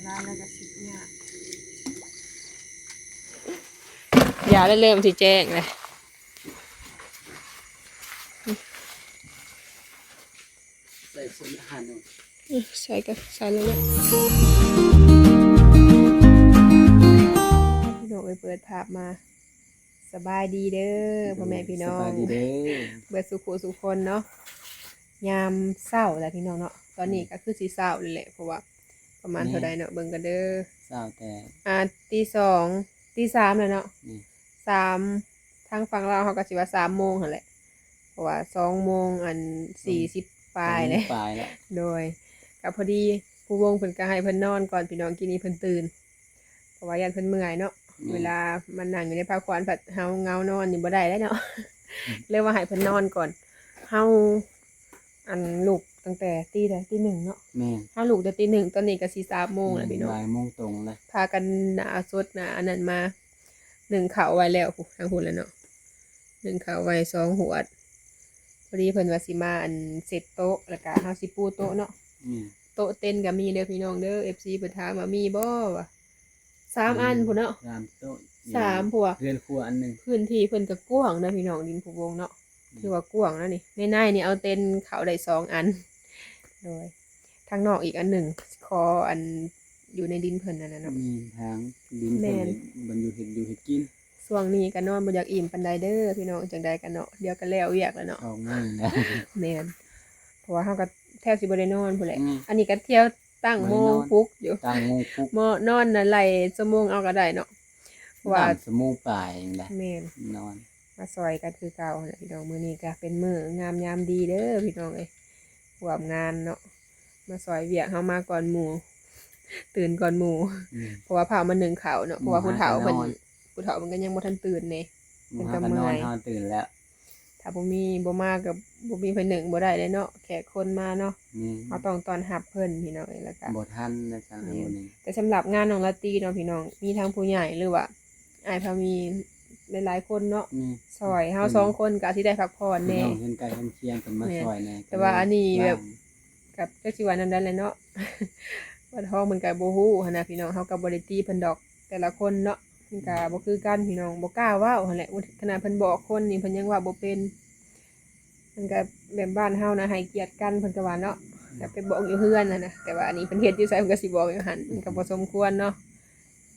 ร้านแล้วก็สิเนี่ยอย่าได้เริ่มที่แจ้งเลยใส่ส่วนอาหารหน่อยใส่กันใส่เลยพี่น้องไปเปิดภาพมาสบายดีเด้อพ่อแม่พี่น้อง สบายดีเด้อ เบิดสุขสุขคนเนาะยามเศร้าแหละพี่น้องเนาะตอนนี้ก็คือสีเศร้าเลยแหละเพราะว่าประมาณเท่าใดเนาะเบิ่งกันเด้อ เศร้าแต่ ตีสองตีสามแล้วเนาะ นี่ สามทางฝั่งเราเขาก็สิว่า3 โมงหั่นแหละเพราะว่า2 โมง 40ปลายเลย ปลายแล้ว โดยก็พอดีผู้วงเพิ่นก็ให้เพิ่นนอนก่อนพี่น้องกินนี้เพิ่นตื่นเพราะว่ายันเพิ่นเมื่อยเนาะเวลามันนั่งอยู่ในผ้าขวานผัดเฮาเงานอนนี่บ่ได้แล้วเนาะ เลยว่าให้เพิ่นนอนก่อนเฮาอันลูกตั้งแต่ตี 1เนาะ แม่น เฮาลูกแต่ตี 1ตอนนี้ก็สิ3 โมงแล้วพี่น้อง บ่ายโมงตรงเลย พากันหนาสดหนาอันนั้นมา1ข้าวไว้แล้วทางหุ่นแล้วเนาะ1ข้าวไว้2หัวดพอดีเพิ่นว่าสิมาอันเสร็จโต๊ะแล้วก็เฮาสิปูโต๊ะเนาะ นี่ โต๊ะเต้นก็มีเด้อพี่น้องเด้อ FC เพิ่นถามว่ามีบ่วะ3 อันพุ่นเนาะ 3 โต๊ะ 3ผัว เรือนครัวอันนึง พื้นที่เพิ่นก็กว้างนะพี่น้องดินผู้วงเนาะคือว่ากว้างนะนี่ในๆนี่เอาเต็นเข้าได้2 อันโดยทางนอกอีกอันหนึ่งคออันอยู่ในดินเพิ่นนั่นน่ะเนาะ มีทางดิน แม่ เพิ่น น มันอยู่เฮ็ดกิน ช่วงนี้ก็นอนบ่อยากอิ่มปานใดเด้อพี่น้องจังใดกันเนาะเดี๋ยวก็แล้วเวียกแล้วเนาะ เข้าง่ายแล้ว แม่นเพราะว่าเฮาก็แทบสิบ่ได้นอนพุ่นแหละ อืม อันนี้ก็เที่ยวตั้งโมงปลุกอยู่ ตั้งโมงปุ๊บ มอนอนน่ะไล่ชั่วโมงเอาก็ได้เนาะเพราะว่า 3 ชั่วโมงปลายเองแหละ แม่น นอน มาซอยกันคือเก่าแหละพี่น้องมื้อนี้ก็เป็นมื้องามยามดีเด้อพี่น้องเอ้ยร่วมงานเนาะมาซอยเวียกเฮามาก่อนหมู่ตื่นก่อนหมู่ อืม เพราะว่าพามานึ่งข้าวเนาะเพราะว่าผู้เฒ่าเพิ่น นอน ผู้เฒ่ามันก็ยังบ่ทันตื่นเน่ มันก็ ก็ เมื่ นอ อน ย เฮาตื่นแล้ว ถ้าบ่มากับบ่มีเพิ่นหนึ่งบ่ได้เลยเนาะแขกคนมาเนาะ นี่ เราต้องต้อนรับเพิ่นพี่น้องแล้วก็ บ่ทันนะจ๊ะมื้อนี้ แต่สำหรับงานน้องลาตรีเนาะพี่น้องมีทั้งผู้ใหญ่หรือว่าอ้ายพามีหลายๆคนเนาะ นี่ ซอยเฮา2 คนก็สิได้พักผ่อน พี่ แน่ น้องเห็นไก่เห็นเคียงกันมาซอยแน่ แต่ว่าอันนี้แบบ ว่าง กับจักสิว่านั่นได้แหละเนาะ ว่าท้องมันก็บ่ฮู้หันน่ะพี่น้องเฮาก็บ่ได้ตีเพิ่นดอก แต่ละคนเนาะมันก็บ่คือกันพี่น้องบ่กล้าเว้าหั่นแหละขนาดเพิ่นบอกคนนี่เพิ่นยังว่าบ่เป็นมันก็แบบบ้านเฮานะให้เกียรติกันเพิ่นก็ว่าเนาะแต่ไปบอกอยู่เฮือนน่ะนะแต่ว่าอันนี้เพิ่นเฮ็ดอยู่ไสเพิ่นก็สิบอกอยู่หั่นมันก็บ่สมควรเนาะ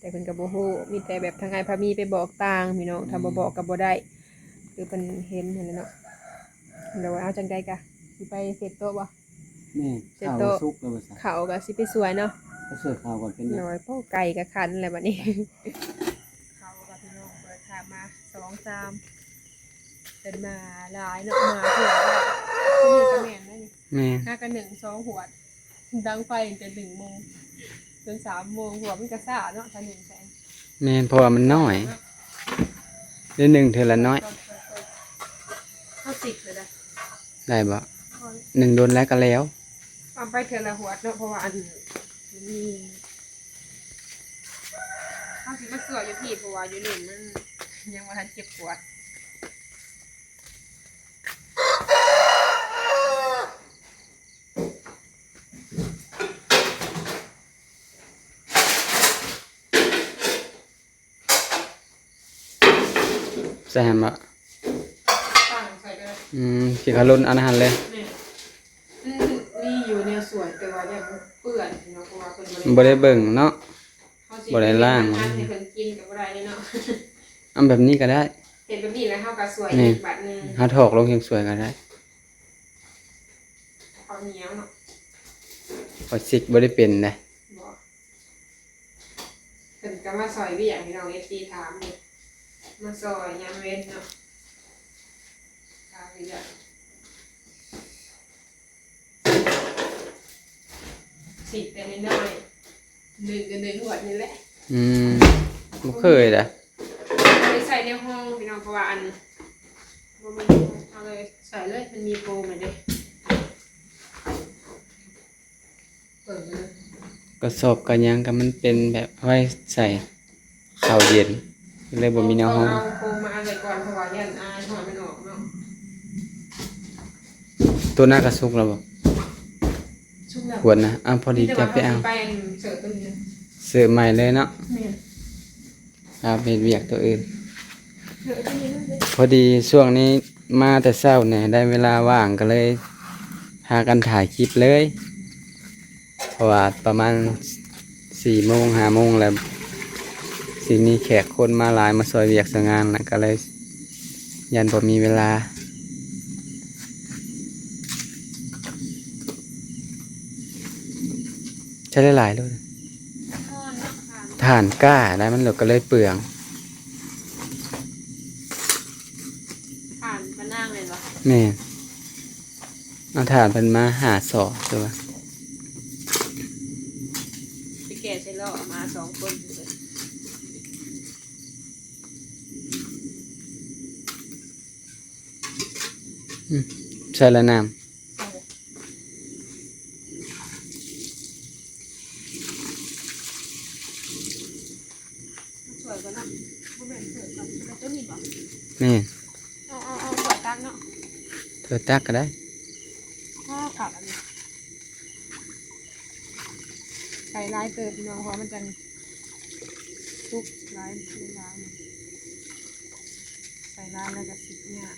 แต่เพิ่นก็บ่ฮู้มีแต่แบบทางอ้ายพามีไปบอกต่างพี่น้องถ้าบ่บอกก็บ่ได้คือเพิ่นเห็นนั่นแหละเนาะเดี๋ยวเอาจังได๋กะสิไปเสร็จโต๊ะบ่ นี่ เสร็จ ข้าว โต๊ะ สุกแล้วบ่ซะ เขาก็สิไปสวยเนาะ ก็เสิร์ฟข้าวก่อนเป็นหยัง น้อยพ่อไก่กับขันอะไรแบบนี้ เขากับพี่น้องเปิดทางมา2-3เป็นมาหลายเนาะมาเพื่อว่ามีกระแมนได้นี่ แม่ ห้ากัน1-2 หัวดดังไฟแต่1 โมงจน3 โมงหัวมันกระซ่าเนาะถ้า1 แสน แม่นเพราะว่ามันน้อยได้หนึ่งเทื่อละน้อย เข้า10เลยนะ ได้บ่หนึ่งโดนแล้วก็แล้ว เอาไปเทอละหัวดเนาะเพราะว่าอันนี้เอาสิมาเสืออยู่ที่เพราะว่าอยู่นี่มันยังว่าทันเจ็บปวด ใส่หั่นบ่ ตั้งใส่เลย สิเขาล้นอาหารเลย เนี่ยนี่อยู่เนี่ยสวยแต่ว่าเนี่ยเปื่อนเนาะเพราะว่าเพิ่น บ่ได้เบิ่งเนาะ เฮาสิ บ่ได้ล้าง ให้เพิ่นกินก็บ่ได้เลยเนาะ เอาแบบนี้ก็ได้ เห็นแบบนี้แล้วเฮาก็สวย นี่ อีกบัดนึง เฮาถอกลงเชียงสวยก็ได้ ข้าวเหนียวเนาะ พอสิกบ่ได้เป็นเด้ บ่เพิ่นก็มาซอยเวียงพี่น้อง FC ถามนี่มาซอยยามเว้นเนาะถามอีกอย่างสิแต่น้อยๆ1กับ1หัวดนี่แหละ บ่เคยเด้ ไปใส่ในห้องพี่น้องเพราะว่าอันบ่มีเอาเลยใส่เลยมันมีโฟมมาเด้เปิดเลย กระสอบกระยังก็มันเป็นแบบไว้ใส่ข้าวเย็นเลยบ่มีแนวห้อง เอาโฟมมาอะไรก่อนเพราะว่ายันอายหอยมันออกเนาะ ตัวหน้ากระสุกแล้วบ่ ชุบแล้ว ควรนะพอดีจะไปเอา ไปเสิร์ฟตัวนี้ ซื้อใหม่เลยเนาะ แม่น ครับเฮ็ดเวียกตัวอื่น เหลือที่นี่นั่นเลย พอดีช่วงนี้มาแต่เช้าเนี่ยได้เวลาว่างก็เลยพากันถ่ายคลิปเลย เพราะว่าประมาณ4 โมง5 โมงแล้วสิมีแขกคนมาหลายมาซอยเวียกซอยงานนะก็เลยยันบ่มีเวลาใช้ได้หลายเลยถ่านกล้าได้มันเหลือก็เลยเปลือง ผ่านมานั่งเลยเหรอ แม่นเอาถ่านเพิ่นมาหาสอตัว ไปแก่ใช้ล่อมา2 คนเลย ใช่ละน้ สวยกว่าเนาะบ่แม่นสวยกว่าตัวนี้บ่ ำนี่ เอาสวยตักเนาะ เธอตักก็ได้ ผักอันนี้ใส่ลายเติบเนาะเพราะมันจะทุกลายลายใส่ลายแล้วก็สิเนี่ย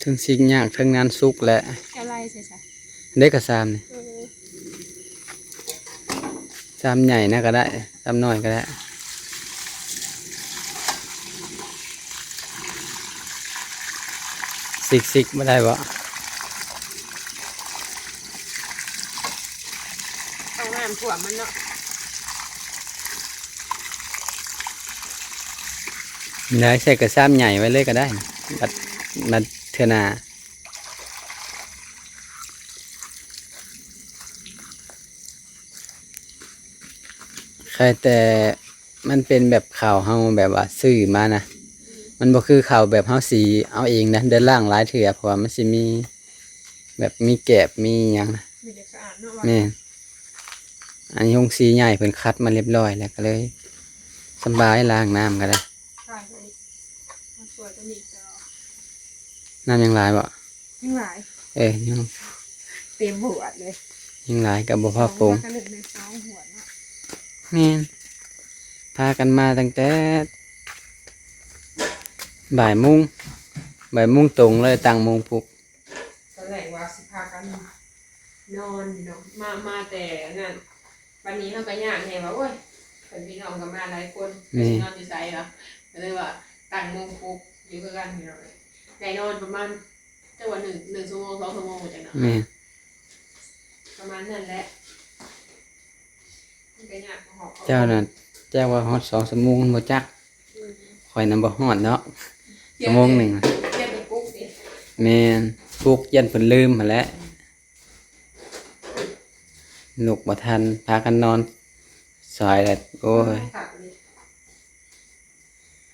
ทั้งสิ่งยากทั้งงานสุกและ อะไรใช่ใช่ เด็กกับซามนี่ซามใหญ่นะก็ได้ซามน้อยก็ได้สิกไม่ได้บ่ ต้องน้ำถ่วมมันเนาะ ได้ใส่กับซามใหญ่ไว้เลยก็ได้บัดมาเทอหนาใครแต่มันเป็นแบบข่าวเฮาแบบว่าซื้อมานะมันบ่คือข่าวแบบเฮาสีเอาเองนะเดินล่างหลายเถื่อเพราะว่ามันสิมีแบบมีแกบมีหยังนะ มีเด็กสะอาดเนาะ แม่นอันนี้หงสีใหญ่เพิ่นคัดมาเรียบร้อยแล้วก็เลยสำบายล้างน้ำก็ได้ ใช่เลยมันสวยตัวนี้จะ น้ำยังหลายบ่ ยิ่งหลาย ยัง เต็มหัวเลย ยังหลายกับบ่พอปรุง กันเลย2 หัวเนาะ แม่นพากันมาตั้งแต่บ่ายโมงตรงเลยตั้งโมงปลุก ตอนแรกว่าสิพากันนอนเนาะมาแต่นั่นวันนี้เราก็ยากแน่ว่าโอ้ยเป็นพี่น้องกันมาหลายคนนอนอยู่ไสเหรอก็เลยว่าตั้งโมงปลุกอยู่คือกันพี่น้องได้นอนประมาณจังหวะ1 ชั่วโมง2 ชั่วโมงจังเนาะ แม่น ประมาณนั้นแหละมันก็ยากหอบ เจ้าน่ะแจ้งว่าฮอด2 ชั่วโมงบ่จักข่อยนำบ่ฮอดเนาะชั่วโมงหนึงน่ะ เรียกเป็นกุ๊กดิ แม่นปลุกยันเพิ่นลืมหั่นแหละลุกบ่ทันพากันนอนสายแล้วโอ้ย ผักดิ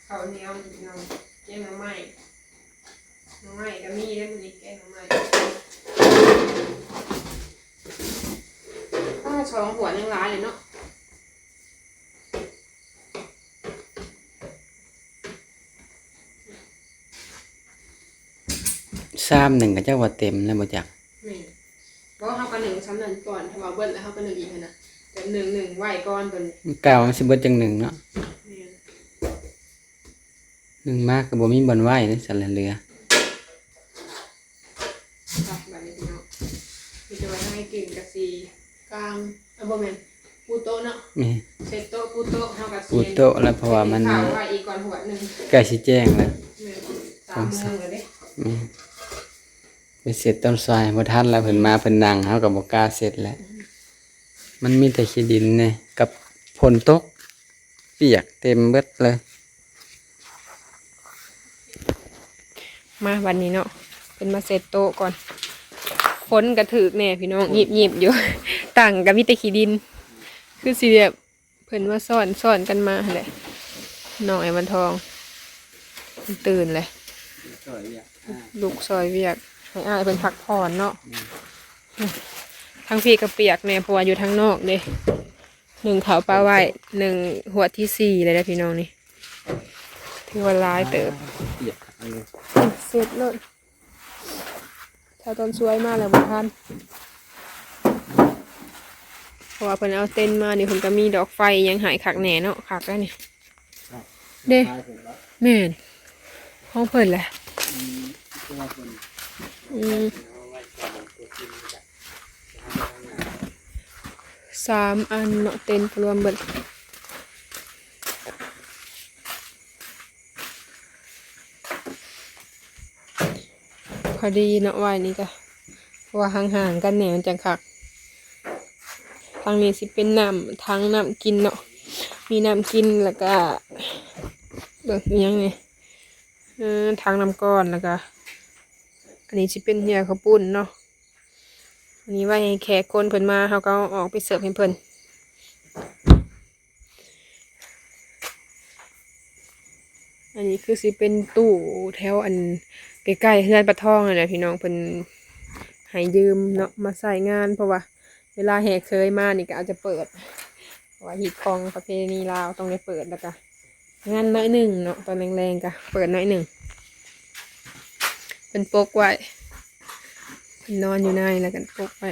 ข้าวเหนียวเนาะแกงหน่อไม้ก็มีแล้วมื้อนี้แกงหน่อไม้2 หัวยังหลายเลยเนาะ ซ้ำหนึ่งก็เจ้าว่าเต็มแล้วบ่จัก นี่เพราะเขาก็1 ซ้ำนั้นก่อนถ้าว่าเบิ้ลแล้วเขาก็1 อีกนะแต่1ไหวก่อนตัวนี้ กล่าวมันสิเบิดจังหนึ่งเนาะ นี่ หนึ่งมากก็บ่มีบ่อนไหวนี่สั่นละเรือ ครับแบบนี้พี่น้องมีจะไว้ให้กินกะซีกลางบ่แม่นปูโต๊ะเนาะ นี่ เซตโต๊ะปูโต๊ะเฮากะซี ปูโต๊ะแล้วเพราะว่ามัน ข้าวไว้อีกก่อนหัวหนึง ใกล้สิแจ้งแล้ว 3 โมงแล้วเด้ นี่ไปเสร็จต้นซอยบ่ทันแล้วเพิ่นมาเพิ่นนั่งเฮาก็บ่กล้าเสร็จแล้วมันมีแต่ขี้ดินนี่กับฝนตกเปียกเต็มเบิดเลย มาวันนี้เนาะเป็นมาเซตโต๊ะก่อนฝนกระถึกแน่พี่น้องหยิบอยู่ ต่างกับมีแต่ขี้ดิน คือสิแบบเพิ่นว่าซ่อนกันมาหั่นแหละน้องไอ้วันทองมันตื่นเลยลูกซอยเวียกให้อ้ายเพิ่นพักผ่อนเนาะทั้งพี่ก็เปียกแน่เพราะว่าอยู่ทางนอกเด้1เขาปลาไว้1 หัวที่4เลยนะพี่น้องนี่ถือว่าหลายเติบ เปียกเอาเลย เสร็จเลยถ้าตอนสวยมากเลยบุท่าน เพราะว่าเพิ่นเอาเต้นมานี่เพิ่นก็มีดอกไฟยังหายคักแหน่เนาะคักแล้วนี่เด้แม่นห้องเพิ่นแหละอืม3 อันเนาะเต้นรวมเบิดพอดีเนาะไว้นี่ก็เพราะว่าห่างๆกันแหน่มันจังคักทางนี้สิเป็นน้ำทางน้ำกินเนาะมีน้ำกินแล้วก็เบิกอิหยังไงทางน้ำก้อนแล้วก็อันนี้สิเป็นเหี่ยข้าวปุ้นเนาะอันนี้ไว้ให้แขกคนเพิ่นมาเขาก็เอาออกไปเสิร์ฟให้เพิ่นอันนี้คือสิเป็นตู้แถวอันใกล้ๆเฮือนปลาทองนั่นแหละพี่น้องเพิ่นให้ยืมเนาะมาใส่งานเพราะว่าเวลาแห่เคยมานี่ก็อาจจะเปิดเพราะว่าฮีตของประเพณีลาวต้องได้เปิดแล้วก็งานน้อยหนึ่งเนาะตอนแรงๆก็เปิดน้อยหนึ่งเป็นปกไว้เป็นนอนอยู่ในแล้วกันปกไว้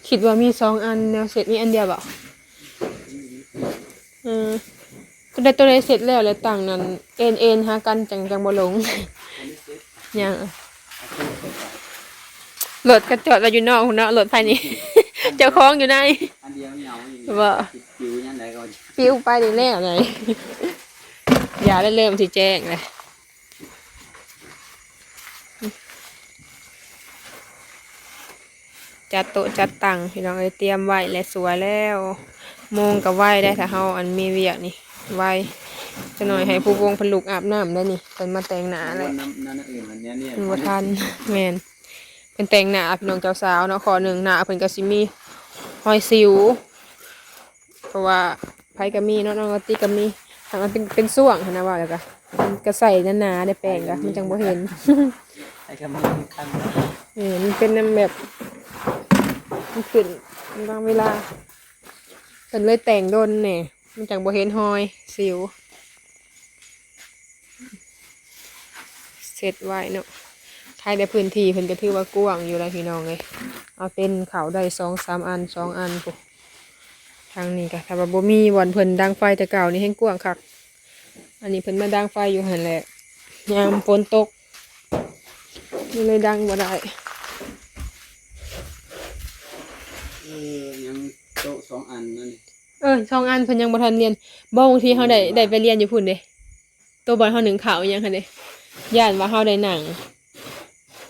คิดว่ามี2 อันแนวเสร็จมีอันเดียวเปล่าตัวใดเสร็จแล้วต่างนั้นเอ็นหากันจังบ่หลงยังรถกระจอดเราอยู่นอกเนาะรถภายใน เจ้าของอยู่ในอันเดียวเหงาอยู่ ว่า ปิวยังไงก่อน ปิ้วไปได้แล้วไงอย่าได้เริ่มสิแจ้งเลยจัดโต๊ะจัดตังพี่น้องเตรียมไว้และสวยแล้วโมงกับไหว้ได้ถ้าเฮาอันมีเวียกนี่ไหว้จะหน่อยให้ผู้วงผลุกอาบน้ำได้นี่เป็นมาแต่งหน้าเลยนั่นอื่นมันเนี่ยบ่ทันแม่นเป็นแต่งหน้าพี่น้องเจ้าสาวเนาะขอหนึ่งหน้าเพิ่นก็สิมีหอยสิวเพราะว่าไผก็มีเนาะน้องกติก็มีทางมันเป็นส่วงนะว่าแล้วก็ใส่หนาๆในแป้งก็มันจังบ่เห็น ไอ้กำลังคันมันเป็นน้ำแบบมันขึ้นบางเวลาเพิ่นเลยแต่งโดนเนี่ยมันจังบ่เห็นหอยสิวเสร็จไว้เนาะใครได้พื้นที่เพิ่นก็ถือว่ากว้างอยู่แล้วพี่น้องเลยเอาเป็นเขาได้2-3 อัน2 อันปุ๊ทางนี้ก็ถ้าว่าบ่มีบ่อนเพิ่นดังไฟแต่เก่านี่แห้งกว้างคักอันนี้เพิ่นมาดังไฟอยู่หั่นแหละยามฝนตกนี่เลยดังบ่ได้ยังโต๊ะ2 อันนั่น2 อันเพิ่นยังบ่ทันเรียนบ่บางทีเฮาได้ไปเรียนอยู่พุ่นเด้ตัวบอลเฮาหนึ่งข้าวอิหยังหั่นเด้ย่านว่าเฮาได้หนัง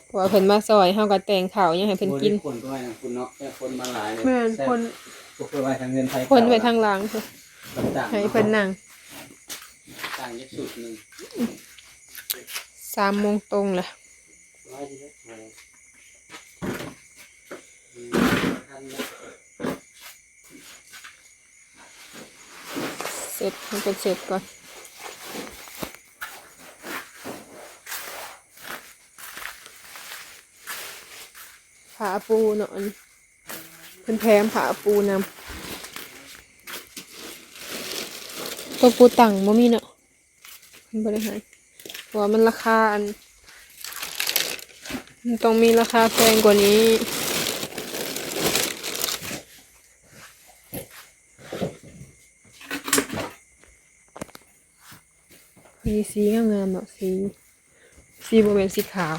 เพราะว่าเพิ่นมาซอยเฮาก็แต่งข้าวอิหยังให้เพิ่นกินคนด้วยนะคุณเนาะคนมาหลายเลยแม่นคนไว้ทางเงินไทยคนไว้ทางหลังให้เพิ่นนั่งต่างยักษ์สุดนึง3 โมงตรงแหละเสร็จให้เป็นเสร็จก่อนผ้าปูเนาะเพิ่นแถมผ้าปูนำตัวปูตั้งบ่มีเนาะเพิ่นบ่ได้ให้เพราะว่ามันราคามันต้องมีราคาแพงกว่านี้มีสีงามๆเนาะสีบ่แม่นสีขาว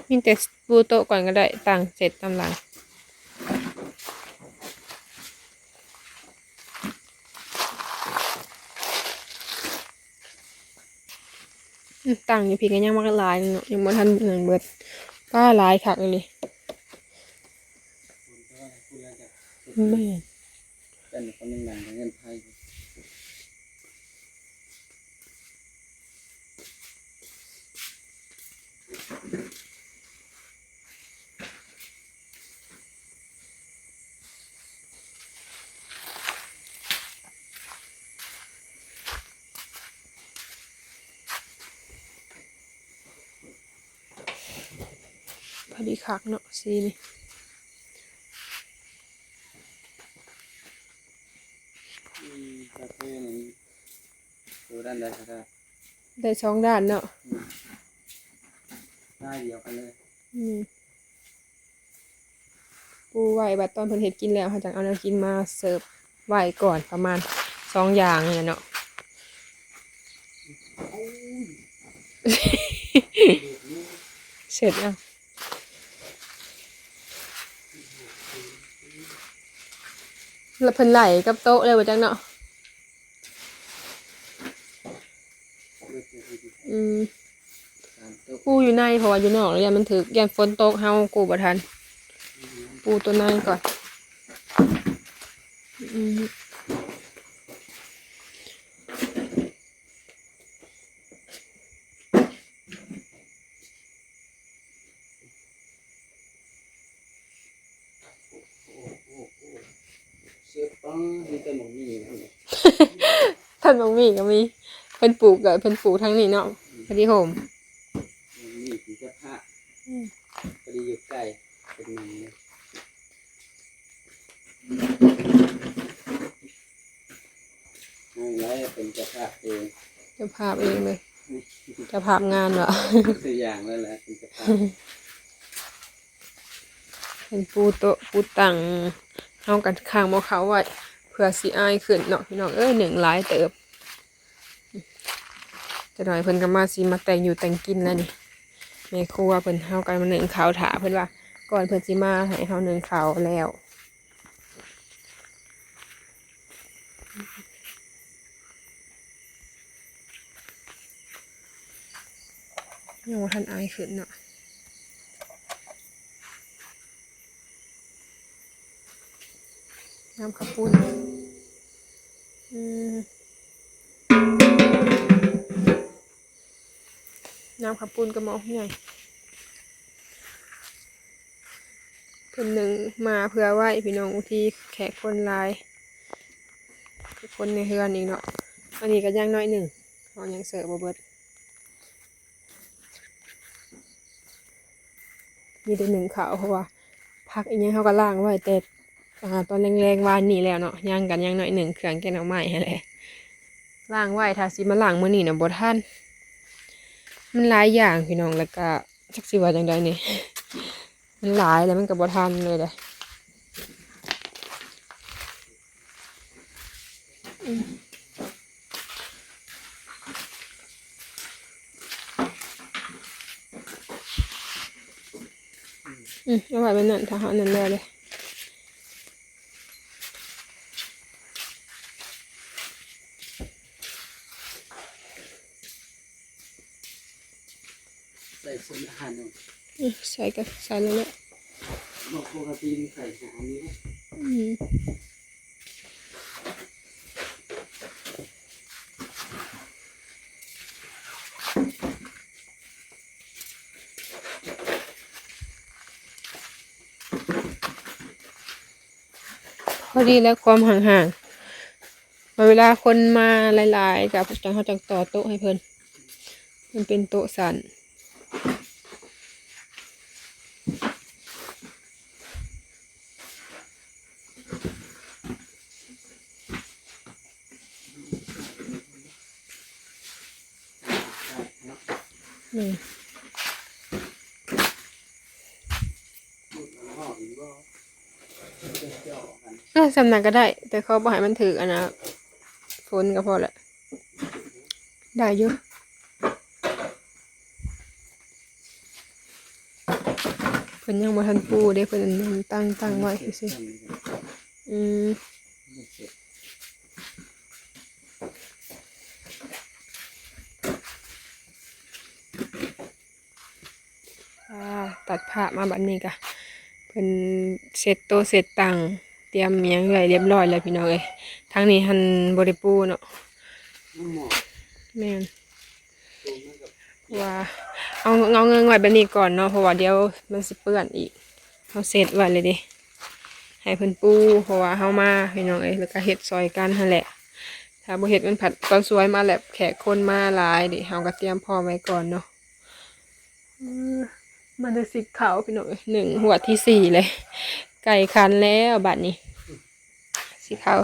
มีแต่ปูโต๊ะก่อนก็ได้ต่างเสร็จตามหลังต่างอยู่พี่ก็ยังมากหลายเนาะยังบ่ทันเหมือนเบิดก็หลายคักเลยแม่เป็นคนหนึ่งอย่างเงินไทย อดีคักเนาะสีนี่ คาเฟ่นี้ดูด้านใดก็ได้ ได้สองด้านเนาะ ได้เดียวกันเลย ปูไว้บัดตอนเพิ่นเฮ็ดกินแล้วเขาจังเอาแนวกินมาเสิร์ฟไว้ก่อนประมาณ2อย่างเนี่ยเนาะ เสร็จแล้วแล้วเพิ่นไหลกับโต๊ะเลยว่าจังเนาะปูอยู่ในเพราะว่าอยู่นอกแล้วยันมันถึกยันฝนตกเฮากูบ่ทันปูตัวในก่อนเสื้อป้องมีแต่หมองนี่นะ ท่านบางมีก็มีเพิ่นปลูกกับเพิ่นปลูกทั้งนี้เนาะพอดีโฮม นี่ผีกระพะพอดีอยู่ใกล้เป็นหนังเลยนั่งไรเป็นกระพะเอง เจะภาพเองเลยเจะภาพงานวะ ตัวอย่างแล้วแหละเป็นกระพะ เป็นปูโต๊ะปูตังเฮากันข้างบ่เขาไว้เพื่อสิอายขึ้นเนาะพี่น้องหนึ่งหลายเติบจะหน่อยเพิ่นก็มาสิมาแต่งอยู่แต่งกินแล้วนี่แม่ครัวเพิ่นเฮากันมานึ่งข้าวถาเพิ่นว่าก่อนเพิ่นสิมาให้เฮานึ่งข้าวแล้วยังว่าท่านอายขึ้นเนาะน้ำข้าวปุ้นน้ำข้าวปุ้นกระหม้อใหญ่เพิ่นหนึ่งมาเพื่อไหว้พี่น้องอุทิศแขกคนหลายคนในเฮือนอีกเนาะอันนี้ก็ย่างน้อยหนึ่งเอายังเสิร์ฟบ่เบิดมีแต่หนึ่งขาวเพราะว่าพักอีกอย่างเขาก็ล่างไว้แต่ตอนแรงๆวานนี่แล้วเนาะย่างกันย่างน้อยหนึ่งเครื่องแกงเอาไม้ให้แหละล่างไว้ถ้าสิมาล่างมื้อนี้น่ะบ่ทันมันหลายอย่างพี่น้องแล้วก็จักสิว่าจังไดนี่ มันหลายแล้วมันก็บ่ทันเลยเลยเอาไว้เป็นนั่นถ้าหานั่นแล้วเลยใส่ส่วนอาหารหนึ่ง ใส่ก็ใส่แล้วแหละ บอกปกติมีไข่หานี้นะ พอดีแล้วความห่างๆเวลาคนมาหลายๆกับจังเขาจังต่อโต๊ะให้เพิ่นมันเป็นโต๊ะสั่นสำนักก็ได้ แต่เขาบอกให้มันถืออันนะฝนก็พอแหละได้อยู่เพิ่นยังบ่ทันปูเด้เพิ่นตั้งไว้ซื่อตัดผ้ามาบัดนี้กะเพิ่นเสร็จโตะเสร็จตังเตรียมเมียงไว้เรียบร้อยแล้วพี่น้องเอ้ยทางนี้หันบ่ได้ปูเนาะแม่นว่าเอาเงินไว้แบบนี้ก่อนเนาะเพราะว่าเดี๋ยวมันสิเปื้อนอีกเอาเสร็จไว้เลยดิให้เพิ่นปูเพราะว่าเฮามาพี่น้องเอ้ยแล้วก็เฮ็ดซอยกันหั่นแหละถ้าบ่เฮ็ดมันผัดตอนสวยมาแล้วแขกคนมาหลายดิเฮาก็เตรียมพร้อมไว้ก่อนเนาะ มันจะสิขาวพี่น้องหนึ่งหัวที่สี่เลย ไก่คันแล้วบัดนี้สิขาว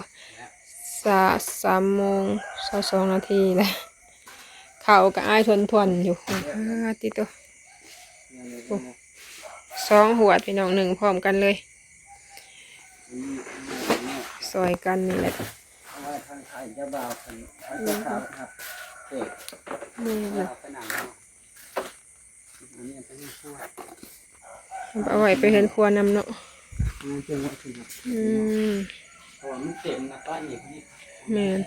3:22 นาทีแล้วเขากับอ้ายทวนอยู่ติโต2 หัวพี่น้องหนึ่งพร้อมกันเลยซอยกันนี่แหละนี่แหละเอาไว้ไปเห็นครัวนำเนาะแม่น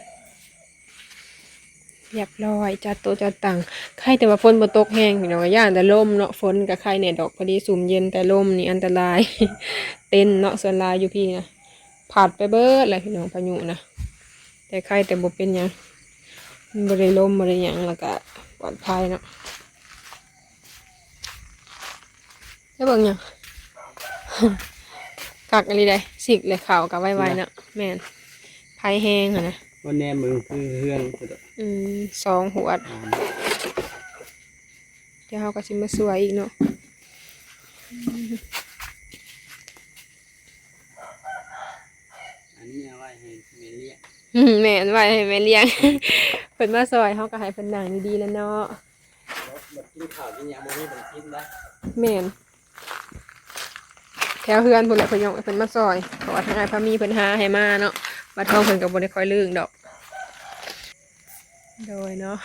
เรียบร้อยจัดโต๊ะจัดตังใครแต่ว่าฝนบ่ตกแห้งพี่น้องย่านแต่ลมเนาะฝนกับใครเนี่ยดอกพอดีสุ่มเย็นแต่ลมนี่อันตราย เต้นเนาะส่วนลายอยู่พี่นะผัดไปเบิดอะไรพี่น้องพายุนะแต่ใครแต่บ่เป็นหยังบ่ได้ลมบ่ได้หยังแล้วก็ปลอดภัยเนาะแล้วเบิ่งหยัง กักอะไรได้สิกเลยข่าวกับไวๆเนาะแม่นไผแห้งอะนะ วันแน่มือคือเฮือน 2 หัวเดี๋ยวเราก็สิมาสวยอีกเนาะ อันนี้เอาไว้ให้เมเลีย แม่นไว้ให้แม่เลี้ยง เพิ่นมาซอยเฮาก็ให้เพิ่นนั่งดีๆแล้วเนาะ กินข้าวกินยาโมนี่เป็นกินได้ แม่นแถวเฮือนพุ่นแหละเพิ่นยกให้เพิ่นมาซอยเพราะว่าทางอ้ายพามีเพิ่นหาให้มาเนาะบัดทองเพิ่นก็บ่ได้ค่อยลืงดอกโดยเนาะ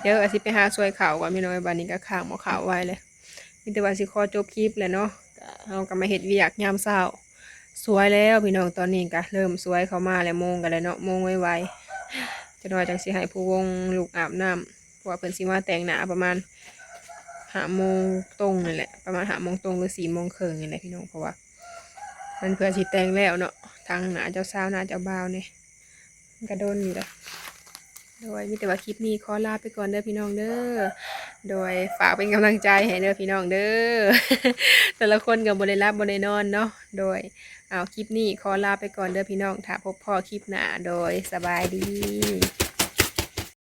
เดี๋ยวอาสิไปหาซอยข้าวก่อนพี่น้อยบัดนี้ก็ข้างหม้อข้าวไว้เลยมีแต่ว่าสิขอจบคลิปแหละเนาะก็เฮาก็มาเฮ็ดเวียกยามเช้าสวยแล้วพี่น้องตอนนี้ก็เริ่มสวยเข้ามาแล้วโมงกันแล้วเนาะโมงไวๆจักหน่อยจังสิให้ผู้วงลูกอาบน้ำเพราะว่าเพิ่นสิมาแต่งหน้าประมาณ5 โมงตรงนี่แหละประมาณ5 โมงตรงหรือ4 โมงครึ่งนี่แหละพี่น้องเพราะว่ามันเพื่อสิแต่งแล้วเนาะทางหน้าเจ้าสาวหน้าเจ้าบ่าวนี่มันก็โดนอยู่แล้วโดยมีแต่ว่าคลิปนี้ขอลาไปก่อนเด้อพี่น้องเด้อโดยฝากเป็นกำลังใจให้เด้อพี่น้องเด้อ แต่ละคนก็บ่ได้รับบ่ได้นอนเนาะโดยเอาคลิปนี้ขอลาไปก่อนเด้อพี่น้องถ้าพบพ่อคลิปหน้าโดยสบายดี